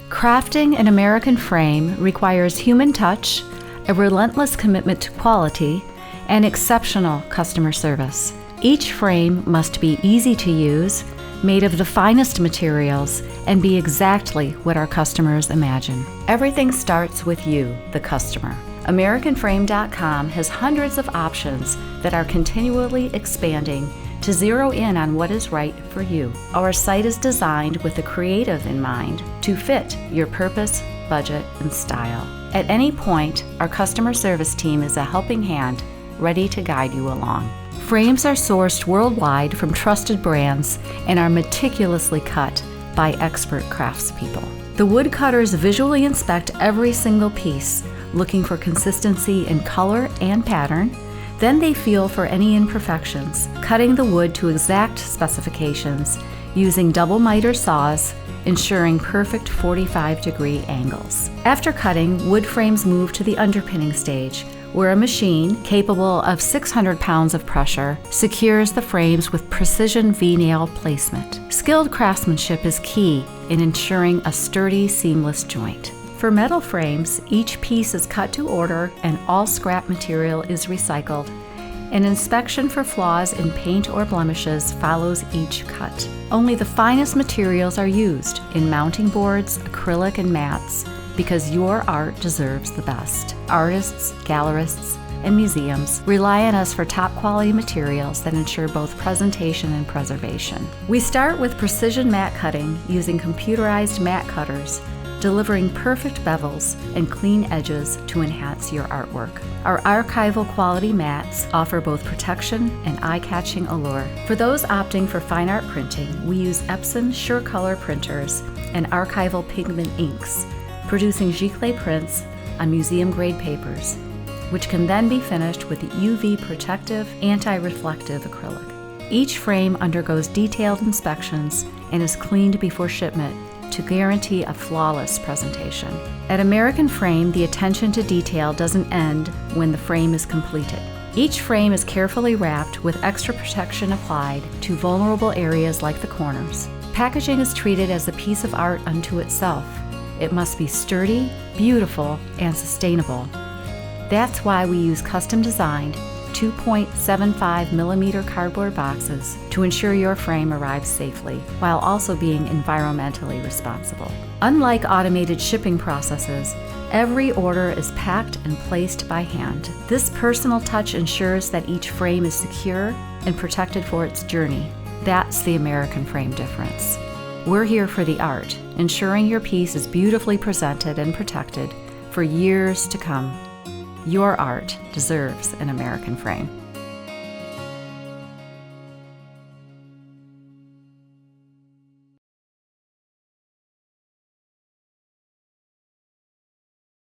Crafting an American frame requires human touch, a relentless commitment to quality, and exceptional customer service. Each frame must be easy to use, made of the finest materials, and be exactly what our customers imagine. Everything starts with you, the customer. AmericanFrame.com has hundreds of options that are continually expanding to zero in on what is right for you. Our site is designed with the creative in mind to fit your purpose, budget, and style. At any point, our customer service team is a helping hand, ready to guide you along. Frames are sourced worldwide from trusted brands and are meticulously cut by expert craftspeople. The woodcutters visually inspect every single piece, looking for consistency in color and pattern. Then they feel for any imperfections, cutting the wood to exact specifications using double miter saws, ensuring perfect 45-degree angles. After cutting, wood frames move to the underpinning stage, where a machine capable of 600 pounds of pressure secures the frames with precision V-nail placement. Skilled craftsmanship is key in ensuring a sturdy, seamless joint. For metal frames, each piece is cut to order and all scrap material is recycled. An inspection for flaws in paint or blemishes follows each cut. Only the finest materials are used in mounting boards, acrylic, and mats, because your art deserves the best. Artists, gallerists, and museums rely on us for top quality materials that ensure both presentation and preservation. We start with precision mat cutting using computerized mat cutters, delivering perfect bevels and clean edges to enhance your artwork. Our archival quality mats offer both protection and eye-catching allure. For those opting for fine art printing, we use Epson SureColor printers and archival pigment inks, producing giclée prints on museum-grade papers, which can then be finished with UV protective, anti-reflective acrylic. Each frame undergoes detailed inspections and is cleaned before shipment to guarantee a flawless presentation. At American Frame, the attention to detail doesn't end when the frame is completed. Each frame is carefully wrapped with extra protection applied to vulnerable areas like the corners. Packaging is treated as a piece of art unto itself. It must be sturdy, beautiful, and sustainable. That's why we use custom-designed 2.75 millimeter cardboard boxes to ensure your frame arrives safely, while also being environmentally responsible. Unlike automated shipping processes, every order is packed and placed by hand. This personal touch ensures that each frame is secure and protected for its journey. That's the American Frame difference. We're here for the art, ensuring your piece is beautifully presented and protected for years to come. Your art deserves an American Frame.